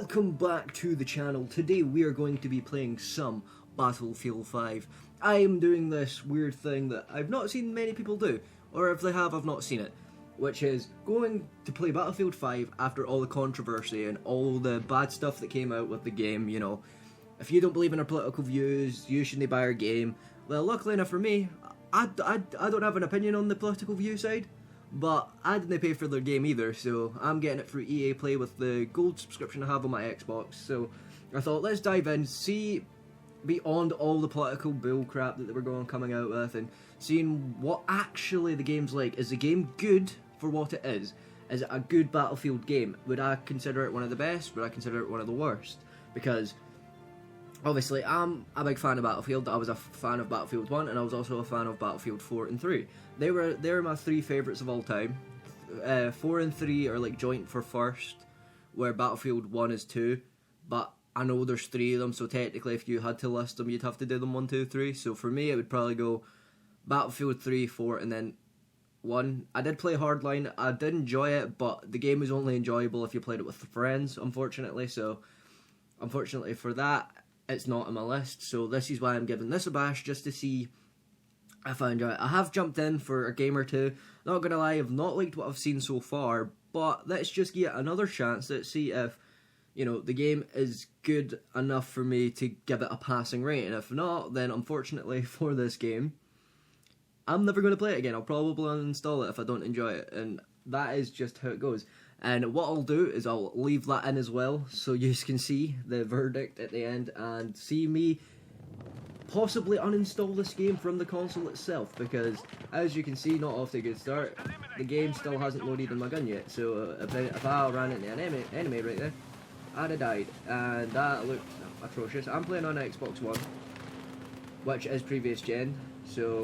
Welcome back to the channel. Today we are going to be playing some Battlefield 5. I am doing this weird thing that I've not seen many people do, or if they have, I've not seen it, which is going to play Battlefield 5 after all the controversy and all the bad stuff that came out with the game. You know, if you don't believe in our political views, you shouldn't buy our game. Well, luckily enough for me, I don't have an opinion on the political view side. But I didn't pay for their game either, so I'm getting it through EA Play with the gold subscription I have on my Xbox. So I thought, let's dive in, see beyond all the political bull crap that they were coming out with, and seeing what actually the game's like. Is the game good for what it is? Is it a good Battlefield game? Would I consider it one of the best? Would I consider it one of the worst? Because obviously, I'm a big fan of Battlefield. I was a fan of Battlefield 1, and I was also a fan of Battlefield 4 and 3. They were my three favourites of all time. 4 and 3 are like joint for first, where Battlefield 1 is 2. But I know there's 3 of them, so technically if you had to list them, you'd have to do them 1, 2, 3. So for me, it would probably go Battlefield 3, 4, and then 1. I did play Hardline. I did enjoy it, but the game was only enjoyable if you played it with friends, unfortunately. So, unfortunately for that, it's not on my list, so this is why I'm giving this a bash, just to see if I enjoy it. I have jumped in for a game or two. Not gonna lie, I've not liked what I've seen so far, but let's just get another chance. Let's see if, you know, the game is good enough for me to give it a passing rating. If not, then unfortunately for this game, I'm never going to play it again. I'll probably uninstall it if I don't enjoy it, and that is just how it goes. And what I'll do is I'll leave that in as well, so you can see the verdict at the end and see me possibly uninstall this game from the console itself, because as you can see, not off to a good start. The game still hasn't loaded in my gun yet, so if I ran into an enemy right there, I'd have died, and that looked atrocious. I'm playing on Xbox One, which is previous gen, so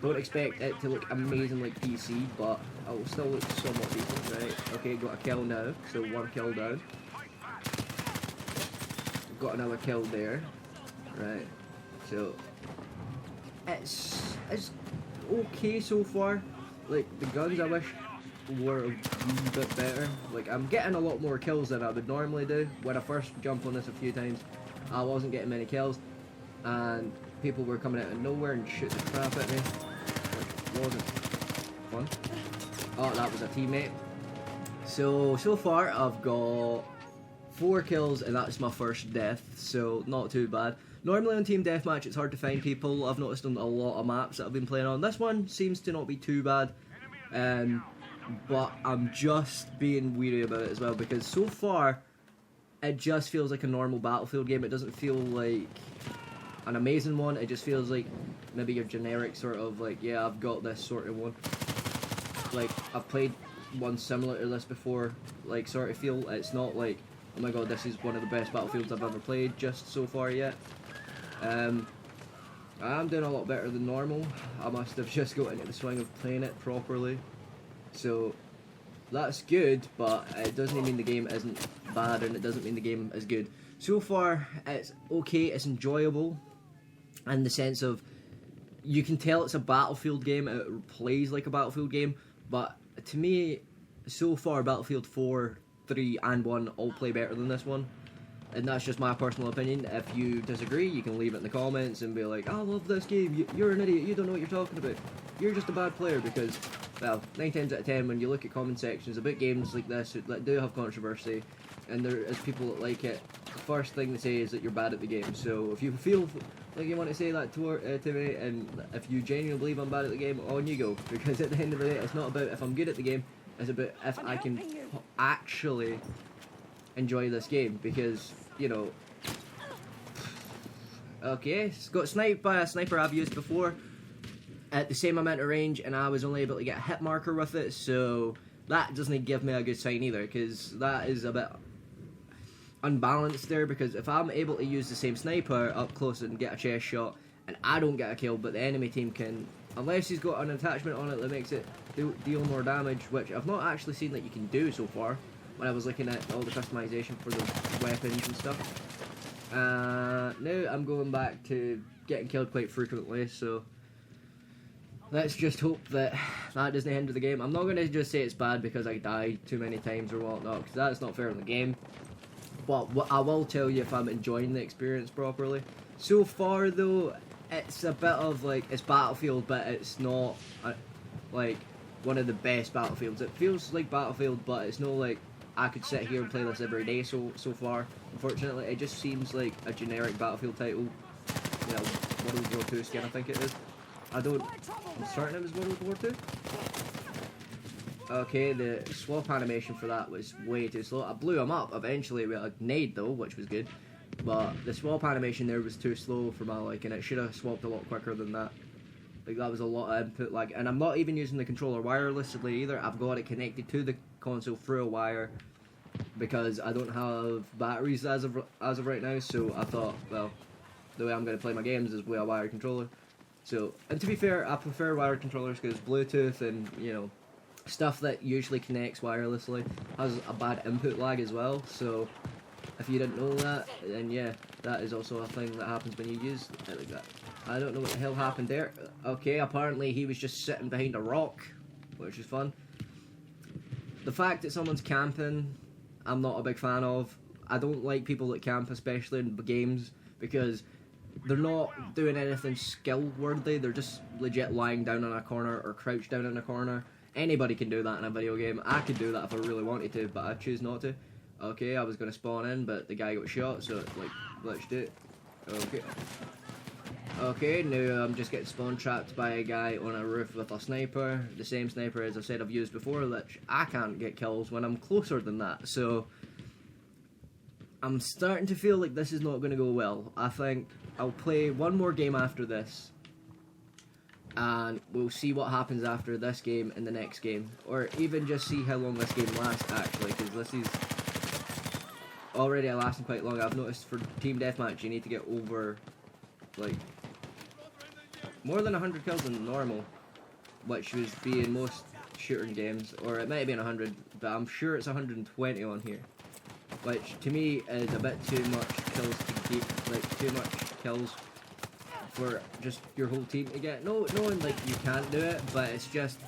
don't expect it to look amazing like PC, but it will still look somewhat decent, right? Okay, got a kill now, so 1 kill down. Got another kill there, right? So it's okay so far. Like, the guns I wish were a wee bit better. Like, I'm getting a lot more kills than I would normally do. When I first jumped on this a few times, I wasn't getting many kills, and people were coming out of nowhere and shooting the crap at me. Wasn't fun. Oh, that was a teammate. So far I've got 4 kills, and that's my first death, so not too bad. Normally on Team Deathmatch it's hard to find people. I've noticed on a lot of maps that I've been playing on. This one seems to not be too bad, but I'm just being weary about it as well, because so far it just feels like a normal Battlefield game. It doesn't feel like an amazing one. It just feels like maybe your generic sort of like, yeah, I've got this sort of one. Like, I've played one similar to this before, like, sort of feel. It's not like, oh my god, this is one of the best Battlefields I've ever played just so far yet. I'm doing a lot better than normal. I must have just got into the swing of playing it properly, so that's good, but it doesn't mean the game isn't bad, and it doesn't mean the game is good. So far it's okay, it's enjoyable in the sense of you can tell it's a Battlefield game, it plays like a Battlefield game, but to me, so far Battlefield 4, 3 and 1 all play better than this one, and that's just my personal opinion. If you disagree, you can leave it in the comments and be like, I love this game, you're an idiot, you don't know what you're talking about, you're just a bad player, because, well, 9 times out of 10 when you look at comment sections about games like this that do have controversy, and there is people that like it, the first thing they say is that you're bad at the game. So if you feel like you want to say that to me, and if you genuinely believe I'm bad at the game, on you go, because at the end of the day, it's not about if I'm good at the game, it's about if I can actually enjoy this game, because, you know, okay, got sniped by a sniper I've used before at the same amount of range, and I was only able to get a hit marker with it, so that doesn't give me a good sign either, because that is a bit unbalanced there, because if I'm able to use the same sniper up close and get a chest shot, and I don't get a kill, but the enemy team can, unless he's got an attachment on it that makes it deal more damage, which I've not actually seen that you can do so far, when I was looking at all the customization for the weapons and stuff. Now I'm going back to getting killed quite frequently, so let's just hope that that doesn't hinder the game. I'm not going to just say it's bad because I die too many times or whatnot, because that's not fair in the game. but what I will tell you if I'm enjoying the experience properly. So far though, it's a bit of like, it's Battlefield, but it's not like one of the best Battlefields. It feels like Battlefield, but it's not like I could sit here and play this every day so far. Unfortunately, it just seems like a generic Battlefield title. You know, World War II skin, I think it is. I'm certain it was World War II. Okay, the swap animation for that was way too slow. I blew him up eventually with a nade though, which was good. But the swap animation there was too slow for my liking. It should have swapped a lot quicker than that. Like, that was a lot of input lag. And I'm not even using the controller wirelessly either. I've got it connected to the console through a wire because I don't have batteries as of right now. So I thought, well, the way I'm going to play my games is with a wired controller. So, and to be fair, I prefer wired controllers because Bluetooth and, you know, stuff that usually connects wirelessly has a bad input lag as well. So if you didn't know that, then yeah, that is also a thing that happens when you use it like that. I don't know what the hell happened there. Okay, apparently he was just sitting behind a rock, which is fun. The fact that someone's camping, I'm not a big fan of. I don't like people that camp, especially in games, because they're not doing anything skill-worthy. They're just legit lying down in a corner or crouched down in a corner. Anybody can do that in a video game. I could do that if I really wanted to, but I choose not to. Okay, I was going to spawn in, but the guy got shot, so, like, let's do it. Okay. Okay, now I'm just getting spawn trapped by a guy on a roof with a sniper. The same sniper, as I said, I've used before, which I can't get kills when I'm closer than that. So, I'm starting to feel like this is not going to go well. I think I'll play one more game after this. And we'll see what happens after this game and the next game. Or even just see how long this game lasts, actually, because this is already lasting quite long. I've noticed for Team Deathmatch you need to get over, like, more than 100 kills than normal, which would be in most shooting games, or it might have been 100, but I'm sure it's 120 on here, which to me is a bit too much kills to keep, like, too much kills for just your whole team to get. No, knowing like you can't do it, but it's just,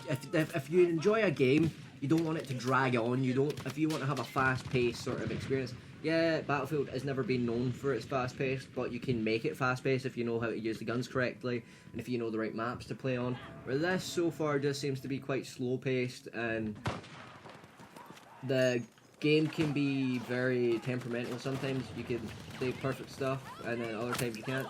if you enjoy a game, you don't want it to drag on. If you want to have a fast-paced sort of experience. Yeah, Battlefield has never been known for its fast-paced, but you can make it fast-paced if you know how to use the guns correctly, and if you know the right maps to play on. Where this, so far, just seems to be quite slow-paced, and the game can be very temperamental. Sometimes you can say perfect stuff, and then other times you can't.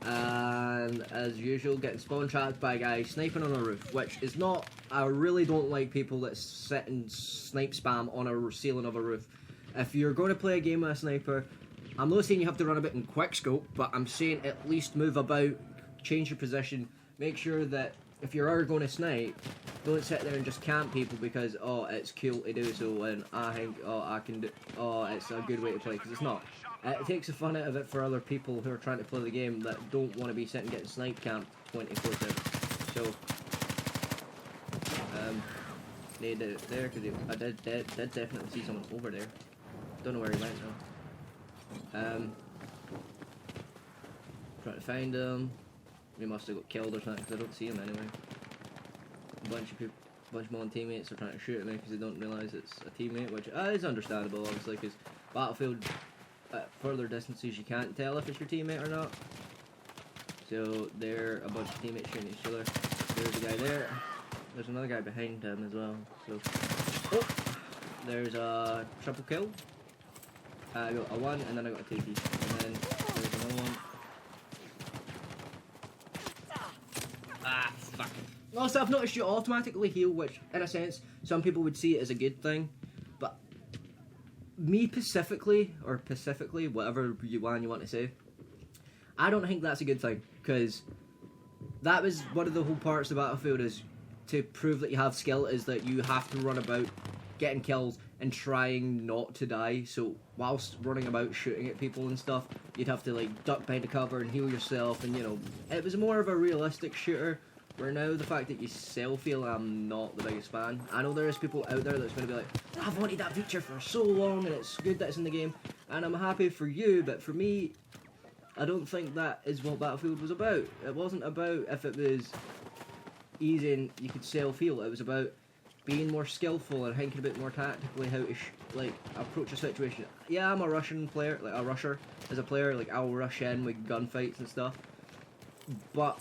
And as usual, getting spawn trapped by a guy sniping on a roof, which is not, I really don't like people that sit and snipe spam on a ceiling of a roof. If you're going to play a game with a sniper, I'm not saying you have to run a bit in quick scope, but I'm saying at least move about, change your position, make sure that if you are going to snipe, don't sit there and just camp people because, oh, it's cool to do so, and I think, oh, I can do, oh, it's a good way to play, because it's not. It takes the fun out of it for other people who are trying to play the game that don't want to be sitting getting snipe camped 24/7. So, need it there, because I did definitely see someone over there. Don't know where he went though. Trying to find him. He must have got killed or something, because I don't see him anyway. A bunch of my own teammates are trying to shoot at me because they don't realise it's a teammate, which is understandable, obviously, because Battlefield, at further distances, you can't tell if it's your teammate or not. So, they're a bunch of teammates shooting each other. There's a guy there. There's another guy behind him as well. So, oh, there's a triple kill. I got a 1, and then I got a 2 and then there's another one. Ah, fuck. Also, I've noticed you automatically heal, which, in a sense, some people would see it as a good thing, but me specifically, whatever you want to say, I don't think that's a good thing, because that was one of the whole parts of Battlefield, is to prove that you have skill, is that you have to run about getting kills and trying not to die. So whilst running about shooting at people and stuff, you'd have to like duck behind the cover and heal yourself, and you know, it was more of a realistic shooter. Where now the fact that you self-heal, I'm not the biggest fan. I know there is people out there that's going to be like, I've wanted that feature for so long and it's good that it's in the game, and I'm happy for you, but for me, I don't think that is what Battlefield was about. It wasn't about if it was easy and you could self-heal. It was about being more skillful and thinking a bit more tactically how to like approach a situation. Yeah, I'm a Russian player, like a rusher as a player. Like I'll rush in with gunfights and stuff, but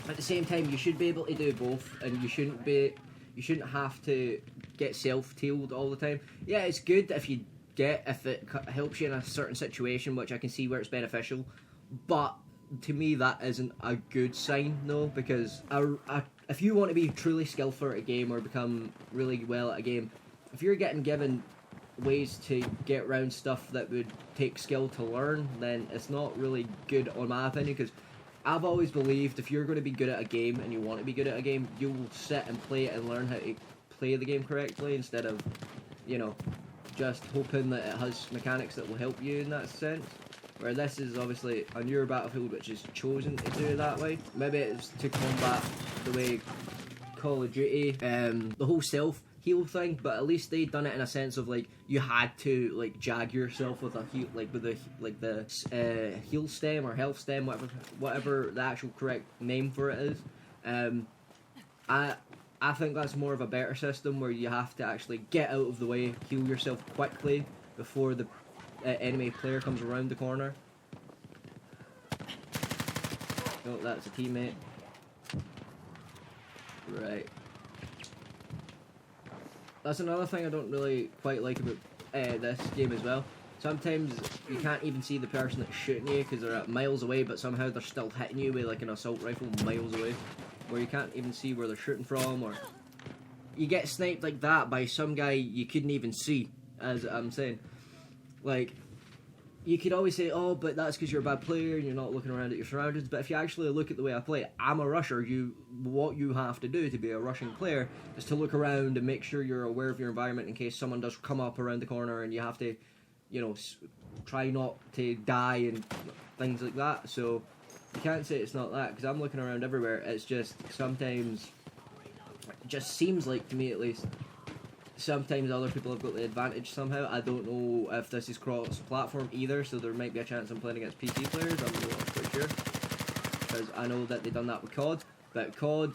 at the same time, you should be able to do both, and you shouldn't have to get self-tailed all the time. Yeah, it's good if it helps you in a certain situation, which I can see where it's beneficial, but to me that isn't a good sign, no, because if you want to be truly skillful at a game or become really well at a game, if you're getting given ways to get around stuff that would take skill to learn, then it's not really good on my opinion, because I've always believed if you're going to be good at a game and you want to be good at a game, you will sit and play it and learn how to play the game correctly instead of, you know, just hoping that it has mechanics that will help you in that sense. Where this is obviously a newer Battlefield which is chosen to do it that way. Maybe it's to combat the way Call of Duty, the whole self-heal thing, but at least they done it in a sense of like you had to like jag yourself with a heal, like with the heal stem or health stem, whatever the actual correct name for it is. I think that's more of a better system where you have to actually get out of the way, heal yourself quickly before the enemy player comes around the corner. Oh, that's a teammate. Right. That's another thing I don't really quite like about this game as well. Sometimes you can't even see the person that's shooting you because they're at miles away, but somehow they're still hitting you with like an assault rifle miles away, where you can't even see where they're shooting from, or you get sniped like that by some guy you couldn't even see, as I'm saying. Like, you could always say, oh, but that's because you're a bad player and you're not looking around at your surroundings, but if you actually look at the way I play, I'm a rusher. What you have to do to be a rushing player is to look around and make sure you're aware of your environment in case someone does come up around the corner, and you have to, you know, try not to die and things like that. So you can't say it's not that, because I'm looking around everywhere. It's just sometimes, it just seems like, to me at least, sometimes other people have got the advantage somehow. I don't know if this is cross-platform either, so there might be a chance I'm playing against PC players. I'm not quite sure, because I know that they've done that with COD. But COD,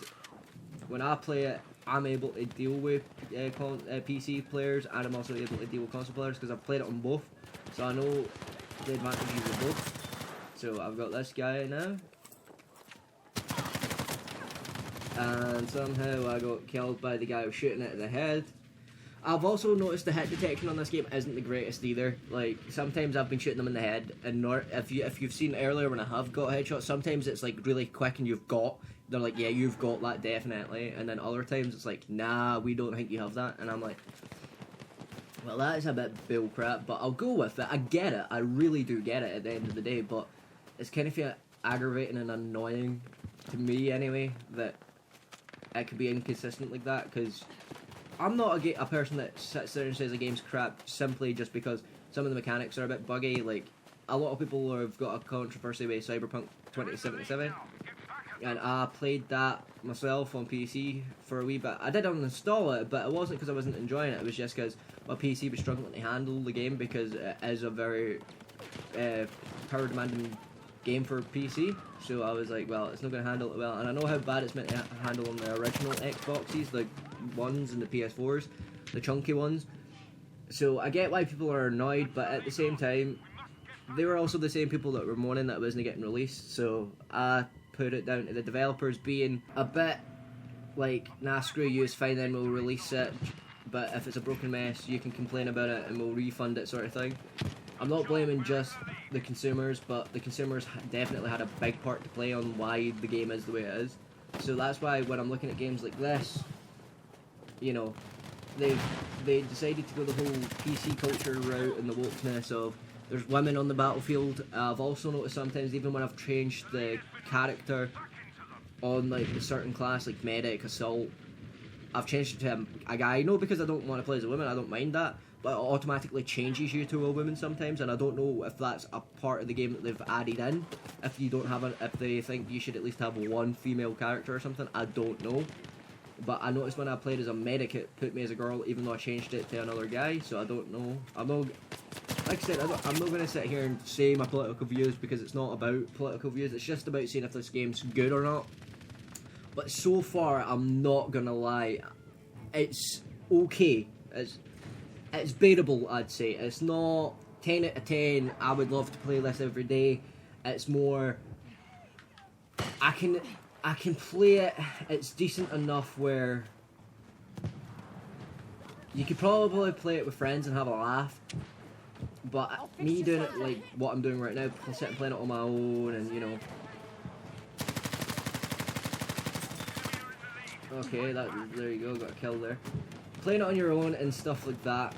when I play it, I'm able to deal with PC players, and I'm also able to deal with console players because I've played it on both. So I know the advantages of both. So I've got this guy now, and somehow I got killed by the guy who was shooting it at the head. I've also noticed the hit detection on this game isn't the greatest either. Like, sometimes I've been shooting them in the head, and if you've seen earlier when I have got headshots, sometimes it's like really quick and they're like, yeah, you've got that definitely, and then other times it's like, nah, we don't think you have that, and I'm like, well, that is a bit bull crap, but I'll go with it. I get it, I really do get it at the end of the day, but it's kind of aggravating and annoying to me anyway that it can be inconsistent like that, because I'm not a person that sits there and says a game's crap simply just because some of the mechanics are a bit buggy. Like, a lot of people have got a controversy with Cyberpunk 2077, and I played that myself on PC for a wee bit. I did uninstall it, but it wasn't because I wasn't enjoying it. It was just because my PC was struggling to handle the game, because it is a very power demanding game for PC. So I was like, well, it's not going to handle it well, and I know how bad it's meant to handle on the original Xboxes, the ones and the PS4s, the chunky ones. So I get why people are annoyed, but at the same time, they were also the same people that were moaning that it wasn't getting released. So I put it down to the developers being a bit like, nah, screw you, it's fine, then we'll release it, but if it's a broken mess, you can complain about it and we'll refund it, sort of thing. I'm not blaming just the consumers, but the consumers definitely had a big part to play on why the game is the way it is. So that's why when I'm looking at games like this, you know, they decided to go the whole PC culture route and the wokeness of there's women on the battlefield. I've also noticed sometimes, even when I've changed the character on like a certain class, like medic, assault, I've changed it to a guy. No, because I don't want to play as a woman, I don't mind that, but it automatically changes you to a woman sometimes, and I don't know if that's a part of the game that they've added in. If you don't have if they think you should at least have one female character or something, I don't know. But I noticed when I played as a medic, it put me as a girl, even though I changed it to another guy. So I don't know. I'm not, like I said, I'm not going to sit here and say my political views, because it's not about political views. It's just about seeing if this game's good or not. but so far, I'm not gonna lie, it's okay. It's bearable, I'd say. It's not 10 out of 10. I would love to play this every day. It's more, I can play it. It's decent enough where you could probably play it with friends and have a laugh. But me doing it like what I'm doing right now, sitting playing it on my own, and you know. Okay, there you go, got a kill there. Playing it on your own and stuff like that,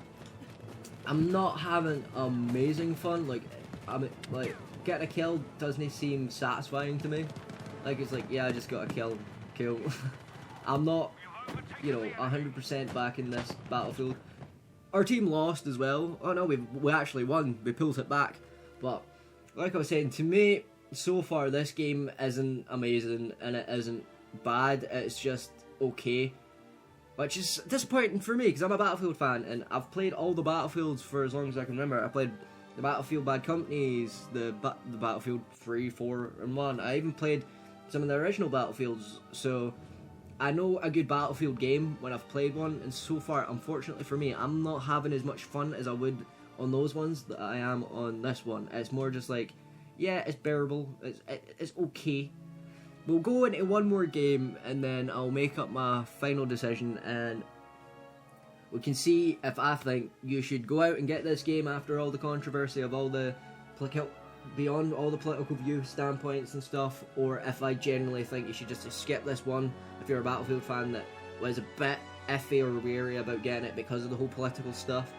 I'm not having amazing fun. Like, getting a kill doesn't seem satisfying to me. Like, it's like, yeah, I just got a kill, cool. I'm not, you know, 100% back in this Battlefield. Our team lost as well. Oh no, we actually won. We pulled it back. But like I was saying, to me, so far this game isn't amazing and it isn't bad. It's just okay, which is disappointing for me because I'm a Battlefield fan and I've played all the Battlefields for as long as I can remember. I played the Battlefield Bad Companies, the Battlefield 3, 4, and 1. I even played some of the original Battlefields, so I know a good Battlefield game when I've played one, and so far, unfortunately for me, I'm not having as much fun as I would on those ones that I am on this one. It's more just like, yeah, it's bearable, it's okay. We'll go into one more game, and then I'll make up my final decision, and we can see if I think you should go out and get this game after all the controversy of all the beyond all the political view standpoints and stuff, or if I generally think you should just skip this one if you're a Battlefield fan that was a bit iffy or weary about getting it because of the whole political stuff.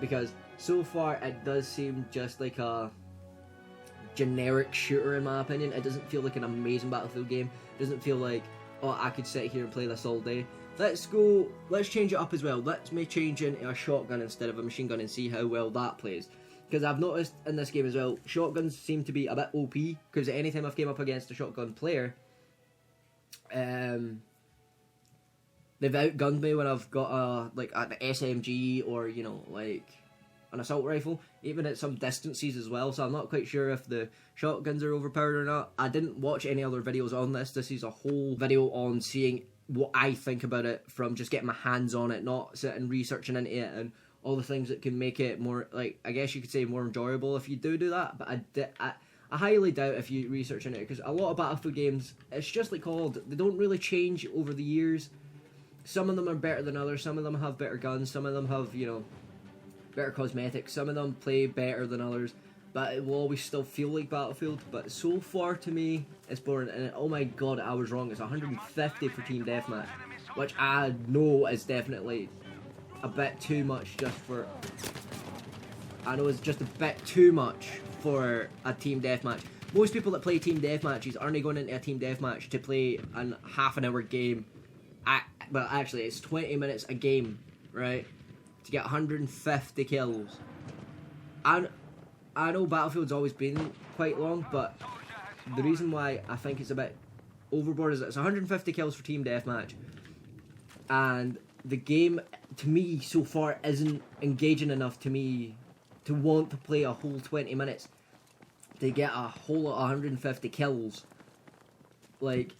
Because so far it does seem just like a generic shooter in my opinion. It doesn't feel like an amazing Battlefield game. It doesn't feel like, oh, I could sit here and play this all day. Let's change it up as well. Let's change into a shotgun instead of a machine gun and see how well that plays. Because I've noticed in this game as well, shotguns seem to be a bit OP, because anytime I've came up against a shotgun player, they've outgunned me when I've got an SMG or, you know, like an assault rifle, even at some distances as well, so I'm not quite sure if the shotguns are overpowered or not. I didn't watch any other videos on this. This is a whole video on seeing what I think about it from just getting my hands on it, not sitting researching into it and all the things that can make it more, like, I guess you could say more enjoyable if you do that, but I highly doubt if you research into it, because a lot of Battlefield games, it's just like COD, they don't really change over the years. Some of them are better than others, some of them have better guns, some of them have, you know, better cosmetics, some of them play better than others, but it will always still feel like Battlefield. But so far to me, it's boring, and oh my god, I was wrong, it's 150 for Team Deathmatch, which I know is definitely a bit too much just for... I know it's just a bit too much for a team deathmatch. Most people that play team deathmatches aren't going into a team deathmatch to play a half-an-hour game. But actually, it's 20 minutes a game, right? To get 150 kills. I know Battlefield's always been quite long, but the reason why I think it's a bit overboard is that it's 150 kills for team deathmatch, and the game, to me, so far, isn't engaging enough to me to want to play a whole 20 minutes to get a whole 150 kills. Like,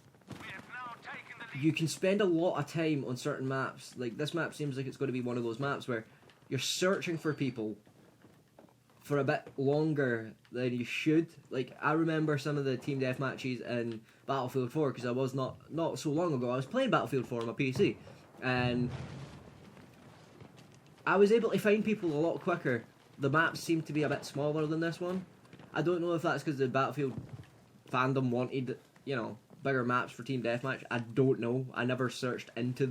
you can spend a lot of time on certain maps. Like, this map seems like it's going to be one of those maps where you're searching for people for a bit longer than you should. Like, I remember some of the team deathmatches in Battlefield 4, because I was not so long ago, I was playing Battlefield 4 on my PC. And I was able to find people a lot quicker. The maps seem to be a bit smaller than this one. I don't know if that's because the Battlefield fandom wanted, you know, bigger maps for Team Deathmatch. I don't know. I never searched into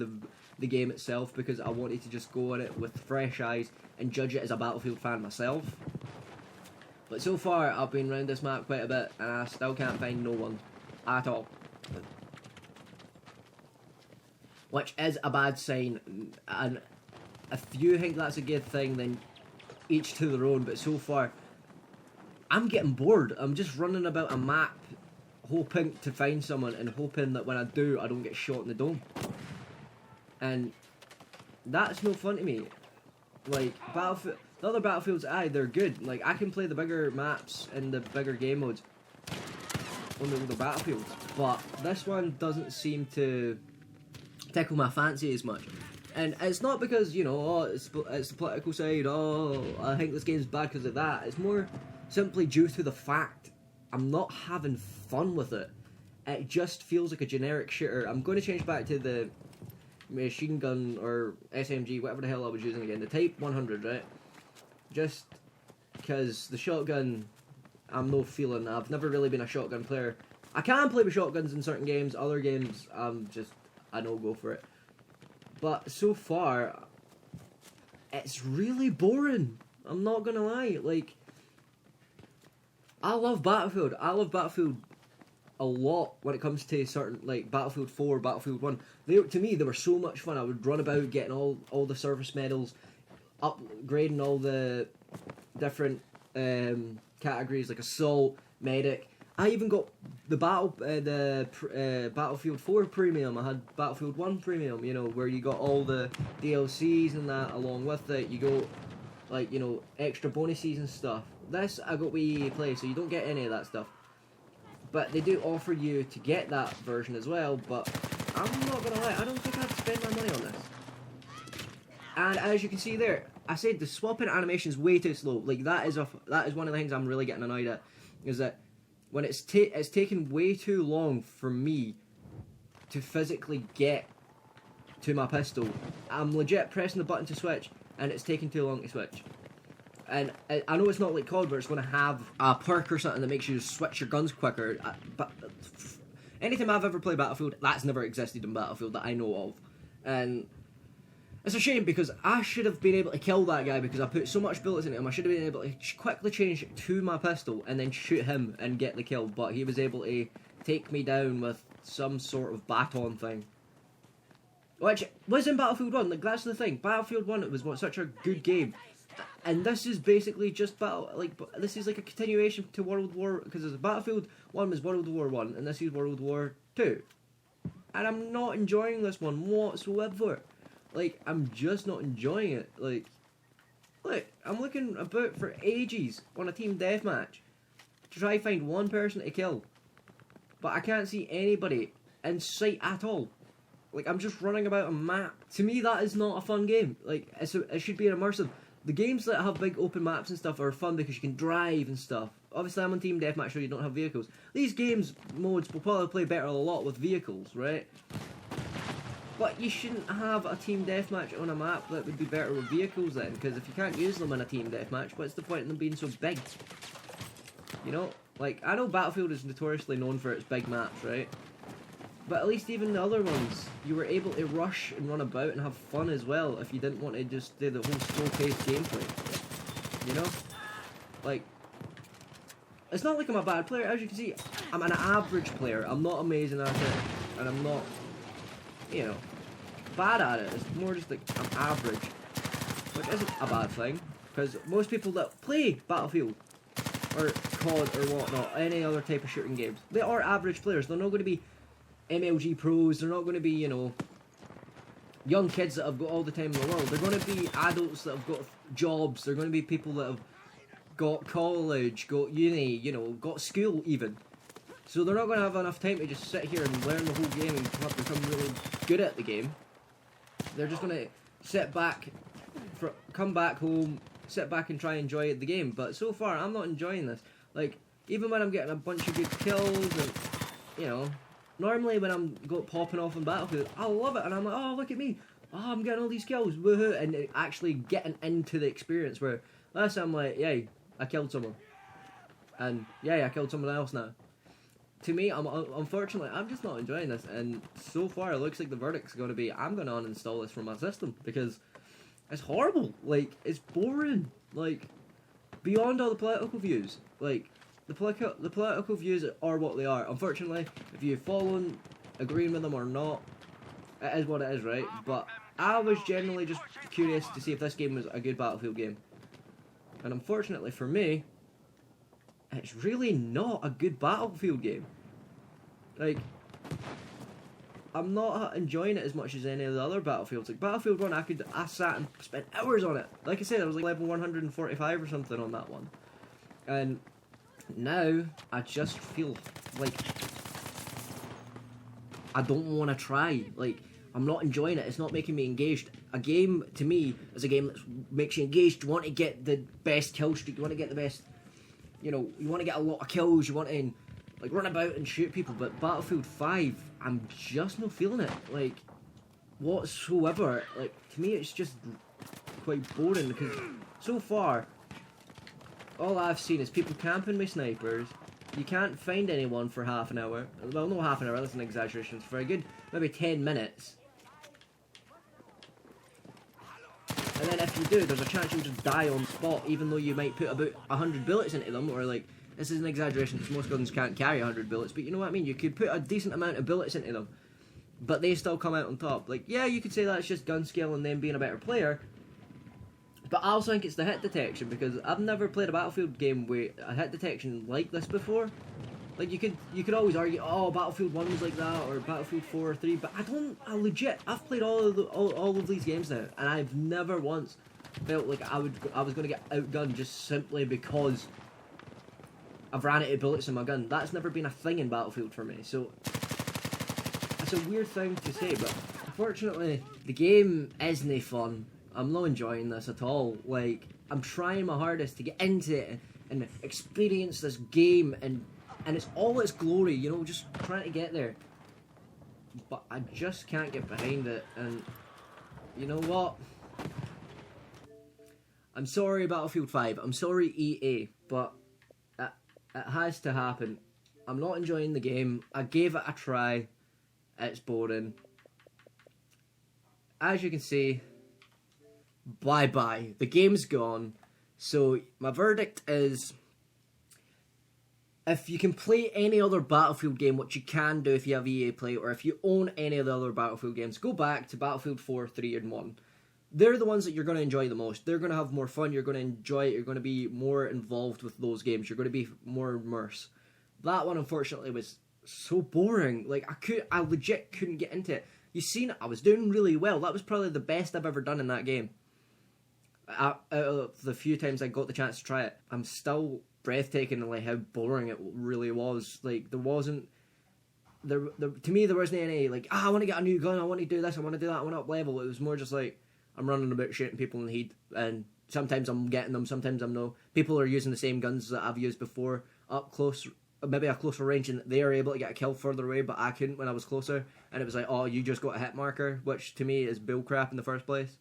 the game itself because I wanted to just go on it with fresh eyes and judge it as a Battlefield fan myself. But so far, I've been around this map quite a bit and I still can't find no one at all. Which is a bad sign, and if you think that's a good thing, then each to their own. But so far, I'm getting bored. I'm just running about a map, hoping to find someone, and hoping that when I do, I don't get shot in the dome. And that's no fun to me. Like, Battlefield, the other Battlefields, they're good. Like, I can play the bigger maps and the bigger game modes on the Battlefields. but this one doesn't seem to tickle my fancy as much. And it's not because, you know, oh, it's the political side, oh, I think this game's bad because of that. It's more simply due to the fact I'm not having fun with it. It just feels like a generic shooter. I'm going to change back to the machine gun or SMG, whatever the hell I was using again, the Type 100, right? Just because the shotgun, I'm no feeling. I've never really been a shotgun player. I can play with shotguns in certain games, other games, I don't go for it. But so far, it's really boring. I'm not gonna lie. Like, I love Battlefield. I love Battlefield a lot when it comes to certain, like, Battlefield 4, Battlefield 1. To me, they were so much fun. I would run about getting all the service medals, upgrading all the different categories, like Assault, Medic. I even got the Battlefield 4 Premium. I had Battlefield 1 Premium, you know, where you got all the DLCs and that along with it. You go, like, you know, extra bonuses and stuff. This I got with EA Play, so you don't get any of that stuff. But they do offer you to get that version as well, but I'm not gonna lie, I don't think I'd spend my money on this. And as you can see there, I said the swapping animation is way too slow. Like, that is one of the things I'm really getting annoyed at, is that when it's taken way too long for me to physically get to my pistol. I'm legit pressing the button to switch, and it's taking too long to switch. And I know it's not like COD where it's going to have a perk or something that makes you switch your guns quicker, but anytime I've ever played Battlefield, that's never existed in Battlefield that I know of. And it's a shame, because I should have been able to kill that guy because I put so much bullets in him. I should have been able to quickly change to my pistol and then shoot him and get the kill, but he was able to take me down with some sort of baton thing. Which was in Battlefield 1, like, that's the thing. Battlefield 1, it was such a good game. And this is basically just this is like a continuation to World War, because Battlefield 1 was World War 1, and this is World War 2. And I'm not enjoying this one whatsoever. Like, I'm just not enjoying it. Like, look, I'm looking about for ages on a team deathmatch to try to find one person to kill. But I can't see anybody in sight at all. Like, I'm just running about a map. To me, that is not a fun game. Like, it should be an immersive. The games that have big open maps and stuff are fun because you can drive and stuff. Obviously, I'm on Team Deathmatch, so you don't have vehicles. These modes will probably play better a lot with vehicles, right? But you shouldn't have a Team Deathmatch on a map that would be better with vehicles then, because if you can't use them in a Team Deathmatch, what's the point in them being so big? You know? Like, I know Battlefield is notoriously known for its big maps, right? But at least even the other ones, you were able to rush and run about and have fun as well if you didn't want to just do the whole slow-paced gameplay. You know? Like, it's not like I'm a bad player. As you can see, I'm an average player. I'm not amazing at it, and I'm not, you know, bad at it. It's more just like I'm average, which isn't a bad thing, because most people that play Battlefield or COD or whatnot, any other type of shooting games, they are average players. They're not going to be MLG pros. They're not going to be, you know, young kids that have got all the time in the world. They're going to be adults that have got jobs. They're going to be people that have got college, got uni, you know, got school even. So they're not going to have enough time to just sit here and learn the whole game and have become really good at the game. They're just going to sit back, come back home, sit back and try and enjoy the game. But so far, I'm not enjoying this. Like, even when I'm getting a bunch of good kills and, you know, normally when I'm popping off in Battlefield, I love it and I'm like, oh, look at me. Oh, I'm getting all these kills, woohoo. And actually getting into the experience where last time I'm like, yay, I killed someone. And yay, I killed someone else now. To me, unfortunately, I'm just not enjoying this, and so far it looks like the verdict's going to be, I'm going to uninstall this from my system, because it's horrible. Like, it's boring. Like, beyond all the political views. Like, the political views are what they are. Unfortunately, if you follow agreeing with them or not, it is what it is, right? But I was generally just curious to see if this game was a good Battlefield game. And unfortunately for me, it's really not a good Battlefield game. Like, I'm not enjoying it as much as any of the other Battlefields. Like, Battlefield 1, I sat and spent hours on it. Like I said, I was like level 145 or something on that one. And now, I just feel like I don't want to try. Like, I'm not enjoying it. It's not making me engaged. A game, to me, is a game that makes you engaged. You want to get the best kill streak. You want to get the best, you know, you want to get a lot of kills. You want to, like, run about and shoot people. But Battlefield 5, I'm just not feeling it. Like, whatsoever. Like, to me, it's just quite boring. Because so far, all I've seen is people camping with snipers. You can't find anyone for half an hour. Well, no, half an hour, that's an exaggeration. It's for a good, maybe 10 minutes. And then if you do, there's a chance you'll just die on spot, even though you might put about 100 bullets into them, or like, this is an exaggeration because most guns can't carry 100 bullets, but you know what I mean? You could put a decent amount of bullets into them, but they still come out on top. Like, yeah, you could say that's just gun skill and them being a better player, but I also think it's the hit detection, because I've never played a Battlefield game with a hit detection like this before. Like, you could always argue, oh, Battlefield 1 was like that, or Battlefield 4 or 3, but I've played all of these games now, and I've never once felt like I was going to get outgunned just simply because I've ran out of bullets in my gun. That's never been a thing in Battlefield for me, so it's a weird thing to say, but unfortunately, the game isn't fun. I'm not enjoying this at all. Like, I'm trying my hardest to get into it and experience this game and it's all its glory, you know, just trying to get there. But I just can't get behind it, and you know what? I'm sorry, Battlefield 5. I'm sorry, EA, but it has to happen. I'm not enjoying the game. I gave it a try. It's boring. As you can see, bye-bye. The game's gone. So, my verdict is, if you can play any other Battlefield game, which you can do if you have EA Play, or if you own any of the other Battlefield games, go back to Battlefield 4, 3, and 1. They're the ones that you're going to enjoy the most. They're going to have more fun, you're going to enjoy it, you're going to be more involved with those games, you're going to be more immersed. That one, unfortunately, was so boring. Like, I legit couldn't get into it. You seen it, I was doing really well. That was probably the best I've ever done in that game. Out of the few times I got the chance to try it, I'm still breathtaking, like how boring it really was. Like, there wasn't, to me there wasn't any like, I want to get a new gun, I want to do this, I want to do that, I want to up level. It was more just like, I'm running about shooting people in the heat, and sometimes I'm getting them, sometimes I'm no. People are using the same guns that I've used before up close, maybe a closer range, and they are able to get a kill further away, but I couldn't when I was closer. And it was like, oh, you just got a hit marker, which to me is bullcrap in the first place.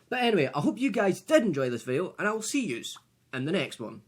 But anyway, I hope you guys did enjoy this video, and I will see yous in the next one.